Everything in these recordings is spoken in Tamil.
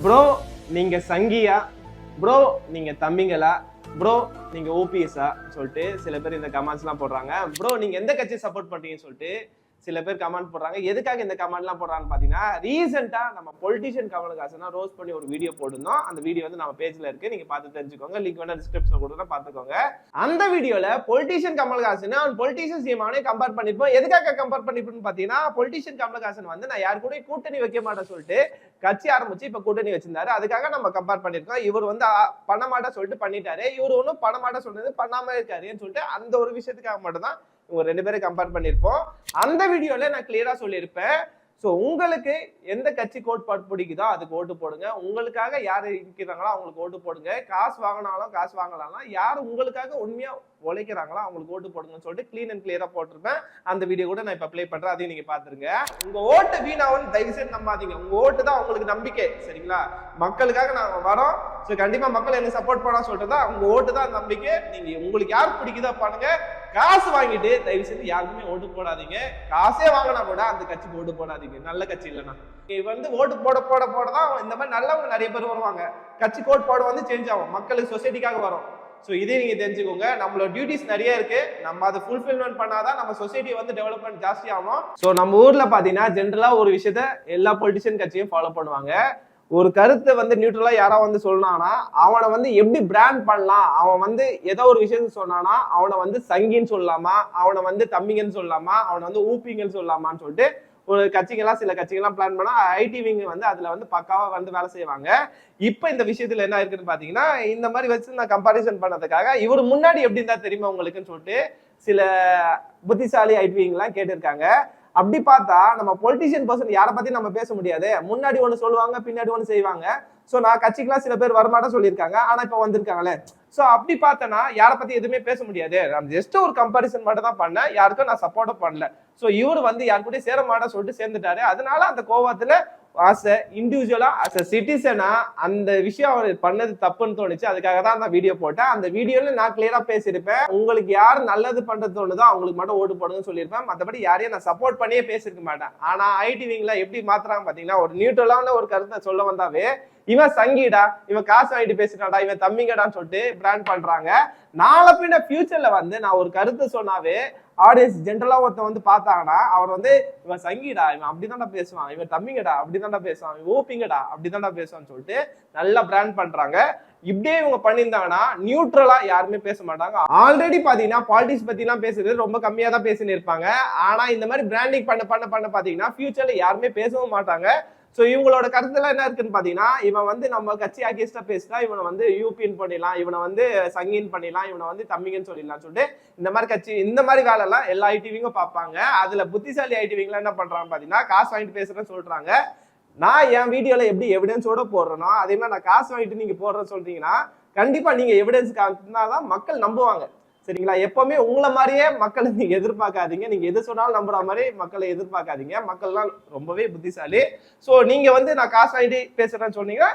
ப்ரோ நீங்க சங்கியா, ப்ரோ நீங்க தம்பிங்களா, ப்ரோ நீங்க ஓபிஎஸ்ஸா சொல்லிட்டு சில பேர் இந்த கமெண்ட்ஸ்லாம் போடுறாங்க. ப்ரோ நீங்க எந்த கட்சி சப்போர்ட் பண்றீங்கன்னு சொல்லிட்டு சில பேர் கமெண்ட் போடுறாங்க. எதுக்காக இந்த கமெண்ட்லாம் போடுறாங்கன்னு பாத்தீங்கன்னா, ரீசெண்டா நம்ம பொலிட்டிஷியன் கமலஹாசனை ரோஸ்ட் பண்ணி ஒரு வீடியோ போட்டிருந்தோம். அந்த வீடியோ வந்து நம்ம பேஜ்ல இருக்கு, நீங்க பார்த்து தெரிஞ்சுக்கோங்க. லிங்க் வேணா டிஸ்கிரிப்ஷன்ல கொடுத்தா பாத்துக்கோங்க. அந்த வீடியோல பொலிட்டிஷியன் கமலஹாசன் அவன் பொலிட்டிஷியன் சீமானே கம்பேர் பண்ணிருப்போம். எதுக்காக கம்பேர் பண்ணிருப்போம்னு பாத்தீங்கன்னா, பொலிட்டிஷியன் கமலஹாசன் வந்து நான் யாரு கூட கூட்டணி வைக்க மாட்டேன்னு சொல்லிட்டு கட்சி ஆரம்பிச்சு இப்ப கூட்டணி வச்சிருந்தாரு. அதுக்காக நம்ம கம்பேர் பண்ணிருக்கோம். இவர் வந்து பண்ண மாட்டா சொல்லிட்டு பண்ணிட்டாரு, இவர் ஒன்னும் பண்ண மாட்டா சொல்றது பண்ணாம இருக்காருன்னு சொல்லிட்டு அந்த ஒரு விஷயத்துக்காக மட்டும் தான் இவங்க ரெண்டு பேரும் கம்பேர் பண்ணிருப்போம். அந்த வீடியோல நான் கிளியரா சொல்லியிருப்பேன். சோ உங்களுக்கு எந்த கட்சி கோட்பாடு பிடிக்குதோ அதுக்கு ஓட்டு போடுங்க. உங்களுக்காக யாரு இருக்கிறாங்களோ அவங்களுக்கு ஓட்டு போடுங்க. காசு வாங்கினாலும் காசு வாங்கலாம், யாரு உங்களுக்காக உண்மையா உழைக்கிறாங்களோ அவங்களுக்கு ஓட்டு போடுங்கன்னு சொல்லிட்டு கிளீன் அண்ட் கிளியரா போட்டிருப்பேன். அந்த வீடியோ கூட நான் இப்ப ப்ளே பண்றேன், அதையும் நீங்க பாத்துருங்க. உங்க ஓட்டு வீணாவும் தயவு செய்து நம்பாதீங்க. உங்க ஓட்டு தான் உங்களுக்கு நம்பிக்கை, சரிங்களா? மக்களுக்காக நாங்க வரோம். சோ கண்டிப்பா மக்கள் எனக்கு சப்போர்ட் பண்ணா சொல்லிட்டு தான் உங்க ஓட்டு தான் நம்பிக்கை. நீங்க உங்களுக்கு யார் பிடிக்குதோ பண்ணுங்க. காசு வாங்கிட்டு தயவு செய்து யாருக்குமே ஓட்டு போடாதீங்க. காசே வாங்கினா கூட அந்த கட்சிக்கு ஓட்டு போடாதீங்க, நல்ல கட்சி இல்லைன்னா. வந்து ஓட்டு போட போட போட தான் இந்த மாதிரி நல்லவங்க நிறைய பேர் வருவாங்க. கட்சி கோட்பாடு வந்து சேஞ்ச் ஆகும், மக்களுக்கு சொசைட்டிக்காக வரும். ஸோ இதே நீங்க தெரிஞ்சுக்கோங்க. நம்மளோட டியூட்டிஸ் நிறைய இருக்கு, நம்ம அதை ஃபுல்ஃபில்மெண்ட் பண்ணாதான் நம்ம சொசைட்டி வந்து டெவலப்மெண்ட் ஜாஸ்தி ஆகும். ஸோ நம்ம ஊர்ல பாத்தீங்கன்னா ஜென்ரலா ஒரு விஷயத்த எல்லா பொலிட்டிஷியன் கட்சியும் ஃபாலோ பண்ணுவாங்க. ஒரு கருத்தை வந்து நியூட்ரலா யாரா வந்து சொன்னானா அவனை வந்து எப்படி பிராண்ட் பண்ணலாம், அவன் வந்து ஏதோ ஒரு விஷயத்த சொன்னானா அவனை வந்து சங்கின்னு சொல்லலாமா, அவனை வந்து தம்பிங்கன்னு சொல்லலாமா, அவனை வந்து ஊப்பிங்கன்னு சொல்லலாமான்னு சொல்லிட்டு ஒரு கட்சிகள்லாம் சில கட்சிகள்லாம் பிளான் பண்ணா ஐடி விங் வந்து அதுல வந்து பக்காவா வந்து வேலை செய்வாங்க. இப்ப இந்த விஷயத்துல என்ன இருக்குன்னு பாத்தீங்கன்னா, இந்த மாதிரி வச்சு நான் கம்பாரிசன் பண்ணதுக்காக இவர் முன்னாடி எப்படி இருந்தா தெரியுமா உங்களுக்குன்னு சொல்லிட்டு சில புத்திசாலி ஐடி விங் எல்லாம் கேட்டிருக்காங்க. அப்படி பார்த்தா நம்ம பொலிட்டிஷியன் பர்சன் யாரை பத்தி நம்ம பேச முடியாது. முன்னாடி ஒண்ணு சொல்லுவாங்க, பின்னாடி ஒண்ணு செய்வாங்க. சோ நான் கட்சிக்கெல்லாம் சில பேர் வரமாட்டா சொல்லியிருக்காங்க, ஆனா இப்ப வந்திருக்காங்களே. சோ அப்படி பார்த்தனா யாரை பத்தி எதுவுமே பேச முடியாது. நான் ஜஸ்ட் ஒரு கம்பாரிசன் மட்டும் தான் பண்ணேன், யாருக்கும் நான் சப்போர்ட்டும் பண்ணல. சோ இவர் வந்து யாரு கூட சேர மாட்டா சொல்லிட்டு சேர்ந்துட்டாரு. அதனால அந்த கோவத்துல ஆஸ் அ இண்டிவிஜுவலா ஆஸ் அ சிட்டிசனா அந்த விஷயம் அவர் பண்ணது தப்புன்னு தோணுச்சு. அதுக்காக தான் அந்த வீடியோ போட்டேன். அந்த வீடியோல நான் கிளியரா பேசியிருப்பேன். உங்களுக்கு யாரு நல்லது பண்றது தோணுதோ அவங்களுக்கு மட்டும் ஓட்டு போடுங்கன்னு சொல்லியிருப்பேன். மற்றபடி யாரையும் நான் சப்போர்ட் பண்ணியே பேசிருக்க மாட்டேன். ஆனா ஐடி விங்ல எப்படி மாத்துறாங்க பாத்தீங்கன்னா, ஒரு நியூட்ரலான ஒரு கருத்தை சொல்ல வந்தாவே இவன் சங்கிடா, இவன் காசு வாங்கிட்டு பேசிட்டாடா, இவன் தம்பிங்கடான்னு சொல்லிட்டு பிராண்ட் பண்றாங்க. நாளை பின்ன ஃபியூச்சர்ல வந்து நான் ஒரு கருத்து சொன்னாவே ஆடியன்ஸ் ஜென்ரலா ஒருத்தன் வந்து பார்த்தாங்கன்னா அவர் வந்து இவன் சங்கிடா, இவன் அப்படிதான்டா பேசுவான், இவன் தம்பிங்கடா அப்படிதான்டா பேசுவான், இவன் ஓப்பிங்கடா அப்படிதான்டா பேசுவான்னு சொல்லிட்டு நல்லா பிராண்ட் பண்றாங்க. இப்படியே இவங்க பண்ணியிருந்தாங்கன்னா நியூட்ரலா யாருமே பேச மாட்டாங்க. ஆல்ரெடி பாத்தீங்கன்னா பாலிடிக்ஸ் பத்தி எல்லாம் பேசுறது ரொம்ப கம்மியா தான் பேசின்னு இருப்பாங்க. ஆனா இந்த மாதிரி பிராண்டிங் பண்ண பண்ண பண்ண பாத்தீங்கன்னா ஃபியூச்சர்ல யாருமே பேசவும் மாட்டாங்க. சோ இவங்களோட கருத்துல என்ன இருக்குன்னு பாத்தீங்கன்னா, இவன் வந்து நம்ம கட்சி அகேன்ஸ்டா பேசினா இவனை வந்து யூபின்னு பண்ணிடலாம், இவனை வந்து சங்கின்னு பண்ணிடலாம், இவனை வந்து தம்பிங்கன்னு சொல்லிடலாம் சொல்லிட்டு இந்த மாதிரி கட்சி இந்த மாதிரி வேலை எல்லாம் எல்லா ஐடிவிங்கும் பார்ப்பாங்க. அதுல புத்திசாலி ஐடிவிங்லாம் என்ன பண்றாங்க பாத்தீங்கன்னா, காசு வாங்கிட்டு பேசுறேன்னு சொல்றாங்க. நான் என் வீடியோல எப்படி எவிடன்ஸோட போடுறேனோ அதே மாதிரி நான் காசு வாங்கிட்டு நீங்க போடுறேன்னு சொல்றீங்கன்னா கண்டிப்பா நீங்க எவிடன்ஸ் காட்டினாதான் மக்கள் நம்புவாங்க, சரிங்களா? எப்பவுமே உங்களை மாதிரியே மக்களை நீங்க எதிர்பார்க்காதீங்க. நீங்க எது சொன்னாலும் நம்புற மாதிரி மக்களை எதிர்பார்க்காதீங்க. மக்கள்லாம் ரொம்பவே புத்திசாலி. சோ நீங்க வந்து நான் காசு வாங்கிட்டு பேசுறேன்னு சொன்னீங்கன்னா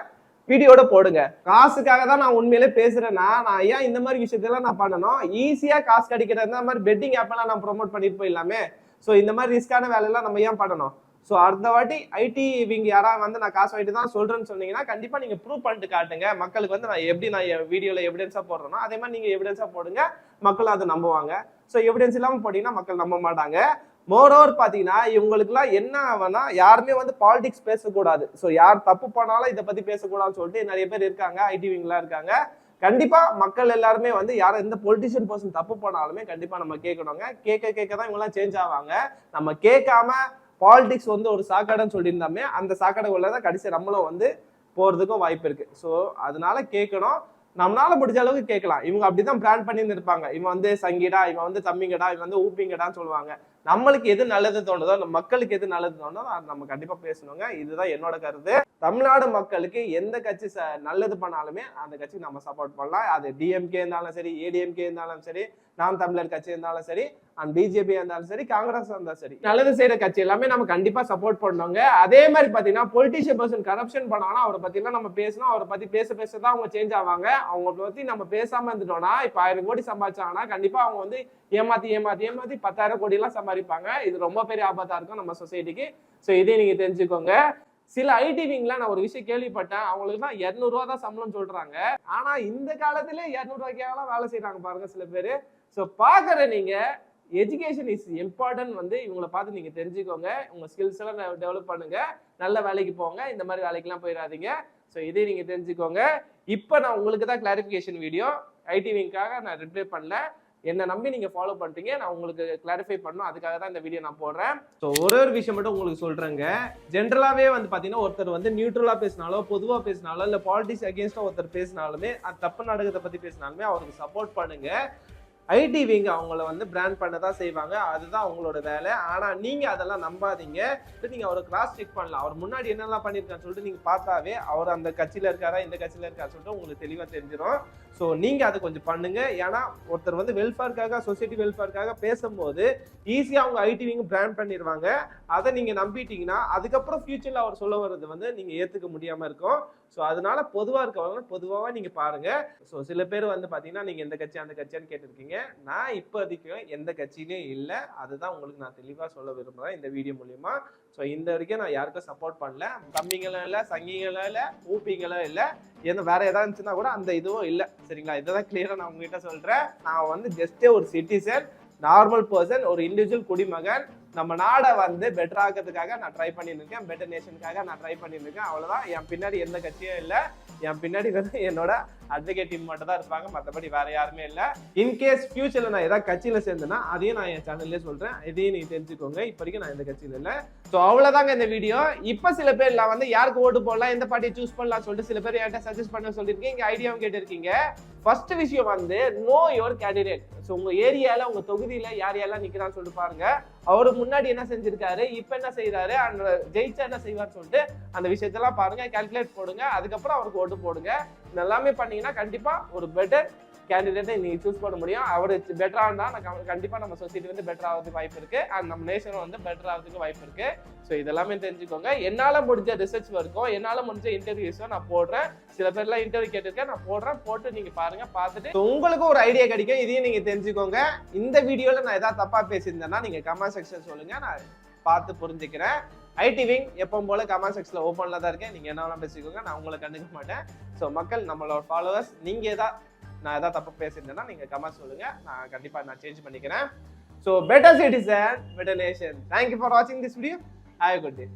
வீடியோட போடுங்க. காசுக்காக தான் நான் உண்மையிலே பேசுறேன்னா நான் ஏன் இந்த மாதிரி விஷயத்தெல்லாம் நான் பண்ணணும்? ஈஸியா காசு கிடைக்கிற இந்த மாதிரி பெட்டிங் ஆப் எல்லாம் நான் ப்ரொமோட் பண்ணிட்டு போயிடலாமே. சோ இந்த மாதிரி ரிஸ்கான வேலையெல்லாம் நம்ம ஏன் பண்ணணும்? சோ அடுத்த வாட்டி ஐடி இவங்க யாராவது வந்து நான் காசு வாங்கிட்டு தான் சொல்றேன்னு சொன்னீங்கன்னா கண்டிப்பா நீங்க ப்ரூவ் பண்ணிட்டு காட்டுங்க. மக்களுக்கு வந்து நான் எப்படி நான் வீடியோல எவிடன்ஸா போடுறேனோ அதே மாதிரி நீங்க எவிடன்ஸா போடுங்க, மக்கள் அதை நம்புவாங்க. சோ எவிடன்ஸ் இல்லாம போட்டீங்கன்னா மக்கள் நம்ப மாட்டாங்க. மோரோவர் பாத்தீங்கன்னா இவங்களுக்கு எல்லாம் என்ன ஆகும்னா யாருமே வந்து பாலிடிக்ஸ் பேசக்கூடாது. சோ யார் தப்பு பண்ணாலும் இதை பத்தி பேசக்கூடாதுன்னு சொல்லிட்டு நிறைய பேர் இருக்காங்க, ஐடி விங்லாம் இருக்காங்க. கண்டிப்பா மக்கள் எல்லாருமே வந்து யாரும் எந்த பொலிட்டிஷியன் பர்சன் தப்பு பண்ணாலுமே கண்டிப்பா நம்ம கேட்கணுங்க. கேட்க கேட்க தான் இவங்க எல்லாம் சேஞ்ச் ஆவாங்க. நம்ம கேட்காம பாலிடிக்ஸ் வந்து ஒரு சாக்கடைன்னு சொல்லியிருந்தாமே அந்த சாக்கடைக்குள்ளதான் கடைசி நம்மளும் வந்து போறதுக்கும் வாய்ப்பு இருக்கு. ஸோ அதனால கேட்கணும், நம்மளால முடிஞ்ச அளவுக்கு கேட்கலாம். இவங்க அப்படிதான் பிராண்ட் பண்ணி இருப்பாங்க. இவன் வந்து சங்கிடா, இவன் வந்து தம்பிங்கடா, இவன் வந்து ஊப்பிங்கடான்னு சொல்லுவாங்க. நம்மளுக்கு எது நல்லது தோணுதோ, மக்களுக்கு எது நல்லது தோணுதோ அது நம்ம கண்டிப்பா பேசணுங்க. இதுதான் என்னோட கருத்து. தமிழ்நாடு மக்களுக்கு எந்த கட்சி நல்லது பண்ணாலுமே அந்த கட்சிக்கு நம்ம சப்போர்ட் பண்ணலாம். அது டிஎம்கே இருந்தாலும் சரி, ஏடிஎம்கே இருந்தாலும் சரி, நாம் தமிழர் கட்சி இருந்தாலும் சரி, அண்ட் பிஜேபி இருந்தாலும் சரி, காங்கிரஸ் இருந்தாலும் சரி, நல்லது செய்யற கட்சி எல்லாமே நம்ம கண்டிப்பா சப்போர்ட் பண்ணுவாங்க. அதே மாதிரி பாத்தீங்கன்னா பொலிட்டிஷியன் பர்சன் கரப்ஷன் பண்ணாங்கன்னா அவரை பத்தி எல்லாம் நம்ம பேசணும். அவரை பத்தி பேசதான் அவங்க சேஞ்ச் ஆவாங்க. அவங்க பத்தி நம்ம பேசாம இருந்துட்டோம்னா இப்ப 1000 கோடி சம்பாதிச்சாங்கன்னா கண்டிப்பா அவங்க வந்து ஏமாத்தி 10,000 கோடி எல்லாம் சம்பாதிப்பாங்க. இது ரொம்ப பெரிய ஆபத்தா இருக்கும் நம்ம சொசைட்டிக்கு. சோ இதை நீங்க தெரிஞ்சுக்கோங்க. சில ஐடி விங்லாம் நான் ஒரு விஷயம் கேள்விப்பட்டேன், அவங்களுக்கு தான் 200 ரூபா தான் சம்பளம் சொல்றாங்க. ஆனா இந்த காலத்திலே 200 ரூபாய்க்காலாம் வேலை செய்யறாங்க பாருங்க சில பேரு. ஸோ பாக்குற நீங்க எஜுகேஷன் இஸ் இம்பார்ட்டன்ட் வந்து இவங்களை பார்த்து நீங்க தெரிஞ்சுக்கோங்க. உங்க ஸ்கில்ஸ் எல்லாம் டெவலப் பண்ணுங்க, நல்ல வேலைக்கு போங்க, இந்த மாதிரி வேலைக்கெல்லாம் போயிடாதீங்க. ஸோ இதை நீங்க தெரிஞ்சுக்கோங்க. இப்போ நான் உங்களுக்கு தான் கிளாரிஃபிகேஷன் வீடியோ ஐடி விங்காக நான் ரிப்ளை பண்ணல. என்னை நம்பி நீங்க ஃபாலோ பண்றீங்க, நான் உங்களுக்கு கிளாரிஃபை பண்ணணும், அதுக்காக தான் இந்த வீடியோ நான் போடுறேன். ஸோ ஒரு விஷயம் மட்டும் உங்களுக்கு சொல்றேங்க. ஜென்ரலாவே வந்து பாத்தீங்கன்னா ஒருத்தர் வந்து நியூட்ரலா பேசினாலோ பொதுவா பேசினாலோ இல்ல பாலிடிக்ஸ் அகேன்ஸ்டா ஒருத்தர் பேசினாலுமே அது தப்பு நாடகத்தை பத்தி பேசினாலுமே அவருக்கு சப்போர்ட் பண்ணுங்க. ஐடி விங் அவங்கள வந்து பிராண்ட் பண்ண தான் செய்வாங்க, அதுதான் அவங்களோட வேலை. ஆனா நீங்க அதெல்லாம் நம்பாதீங்க. நீங்க அவரை கிராஸ் செக் பண்ணலாம், அவர் முன்னாடி என்னெல்லாம் பண்ணிருக்கான்னு சொல்லிட்டு நீங்க பார்த்தாவே அவர் அந்த கட்சியில இருக்காரா இந்த கட்சியில இருக்காரு சொல்லிட்டு உங்களுக்கு தெளிவா தெரிஞ்சிடும். ஸோ நீங்க அதை கொஞ்சம் பண்ணுங்க. ஏன்னா ஒருத்தர் வந்து வெல்ஃபேருக்காக சொசைட்டி வெல்ஃபேருக்காக பேசும்போது ஈஸியா அவங்க ஐடி விங் பிராண்ட் பண்ணிடுவாங்க. அதை நீங்க நம்பிட்டீங்கன்னா அதுக்கப்புறம் ஃபியூச்சர்ல அவர் சொல்ல வர்றது வந்து நீங்க ஏத்துக்க முடியாம இருக்கும். ஸோ அதனால பொதுவா இருக்கவங்க பொதுவாக நீங்க பாருங்க. ஸோ சில பேர் வந்து பாத்தீங்கன்னா நீங்க எந்த கட்சி அந்த கட்சியான்னு கேட்டிருக்கீங்க. நான் இப்போதைக்கு எந்த கட்சியிலையும் இல்லை, அதுதான் உங்களுக்கு நான் தெளிவா சொல்ல விரும்புறேன் இந்த வீடியோ மூலியமா. ஸோ இந்த வரைக்கும் நான் யாருக்கும் சப்போர்ட் பண்ணல, தம்பிங்களும் இல்லை, சங்கிங்களும் இல்லை, ஊப்பிங்களும் இல்லை, என்ன வேற ஏதாவது இருந்துச்சுன்னா கூட அந்த இதுவும் இல்லை. சரிங்களா? இதான் கிளியரா நான் உங்ககிட்ட சொல்றேன். நான் வந்து ஜஸ்ட் ஒரு சிட்டிசன், நார்மல் பர்சன், ஒரு இண்டிவிஜுவல் குடிமகன். நம்ம நாடை வந்து பெட்டர் ஆக்கிறதுக்காக நான் ட்ரை பண்ணிட்டு இருக்கேன், பெட்டர் நேஷனுக்காக நான் ட்ரை பண்ணிட்டு இருக்கேன். அவ்வளவுதான். என் பின்னாடி எந்த கட்சியும் இல்லை, என் பின்னாடி வந்து என்னோட அட்வொகேட் டீம் மட்டும் தான் இருப்பாங்க, மற்றபடி வேற யாருமே இல்லை. இன்கேஸ் ஃபியூச்சர்ல நான் ஏதாவது கட்சியில சேர்ந்தேன்னா அதையும் நான் என் சேனல்லே சொல்றேன், இதையும் நீங்க தெரிஞ்சுக்கோங்க. இப்போ வரைக்கும் நான் எந்த கட்சியில இல்லை. ஸோ அவ்வளவுதாங்க இந்த வீடியோ. இப்போ சில பேர் நான் வந்து யாருக்கு ஓட்டு போடலாம், எந்த பார்ட்டியை சூஸ் பண்ணலாம் சொல்லிட்டு சில பேர் என்கிட்ட சஜஸ்ட் பண்ண சொல்லியிருக்கீங்க, இங்க ஐடியாவும் கேட்டிருக்கீங்க. ஃபர்ஸ்ட் விஷயம் வந்து நோ யுவர் கேண்டிடேட். ஸோ உங்க ஏரியால உங்க தொகுதியில யார் யாரெல்லாம் நிக்கிறான்னு சொல்லிட்டு பாருங்க. அவரு முன்னாடி என்ன செஞ்சிருக்காரு, இப்ப என்ன செய்யறாரு, அந்த ஜெயிச்சா என்ன செய்வார்னு சொல்லிட்டு அந்த விஷயத்தெல்லாம் பாருங்க, கால்குலேட் போடுங்க, அதுக்கப்புறம் அவருக்கு ஓட்டு போடுங்க. இதெல்லாமே பண்ணீங்கன்னா கண்டிப்பா ஒரு பெட்டர் கேண்டிடேட்டை நீங்க சூஸ் பண்ண முடியும். அவரு பெட்டரா இருந்தா கண்டிப்பா நம்ம சொசைட்டி வந்து பெட்டர் ஆகிறதுக்கு வாய்ப்பு இருக்கு, அண்ட் நம்ம நேஷன் வந்து பெட்டர் ஆகிறதுக்கு வாய்ப்பு இருக்கு. ஸோ இதெல்லாமே தெரிஞ்சுக்கோங்க. என்னால முடிஞ்ச ரிசர்ச் வரைக்கும், என்னால முடிஞ்ச இன்டர்வியூஸும் நான் போடுறேன். சில பேர்லாம் இன்டர்வியூ கேட்டிருக்கேன், நான் போடுறேன். போட்டு நீங்க பாருங்க, பார்த்துட்டு உங்களுக்கும் ஒரு ஐடியா கிடைக்கும். இதையும் நீங்க தெரிஞ்சுக்கோங்க. இந்த வீடியோல நான் ஏதாவது தப்பா பேசியிருந்தேன்னா நீங்க கமெண்ட் செக்ஷன் சொல்லுங்க, நான் பார்த்து புரிஞ்சுக்கிறேன். ஐடி விங் எப்பவும் போல கமெண்ட் செக்ஷன்ல ஓப்பன்ல தான் இருக்கேன், நீங்க என்ன வேணா பேசிக்கோங்க, நான் உங்களை கண்டுக்க மாட்டேன். ஸோ மக்கள், நம்மளோட ஃபாலோவர்ஸ், நான் ஏதாவது தப்பா பேசியிருந்தேன்னா நீங்க கமெண்ட் சொல்லுங்க, நான் கண்டிப்பா நான் சேஞ்ச் பண்ணிக்கிறேன். So better citizen, better nation. Thank you for வாட்சிங் this video. Have a good day.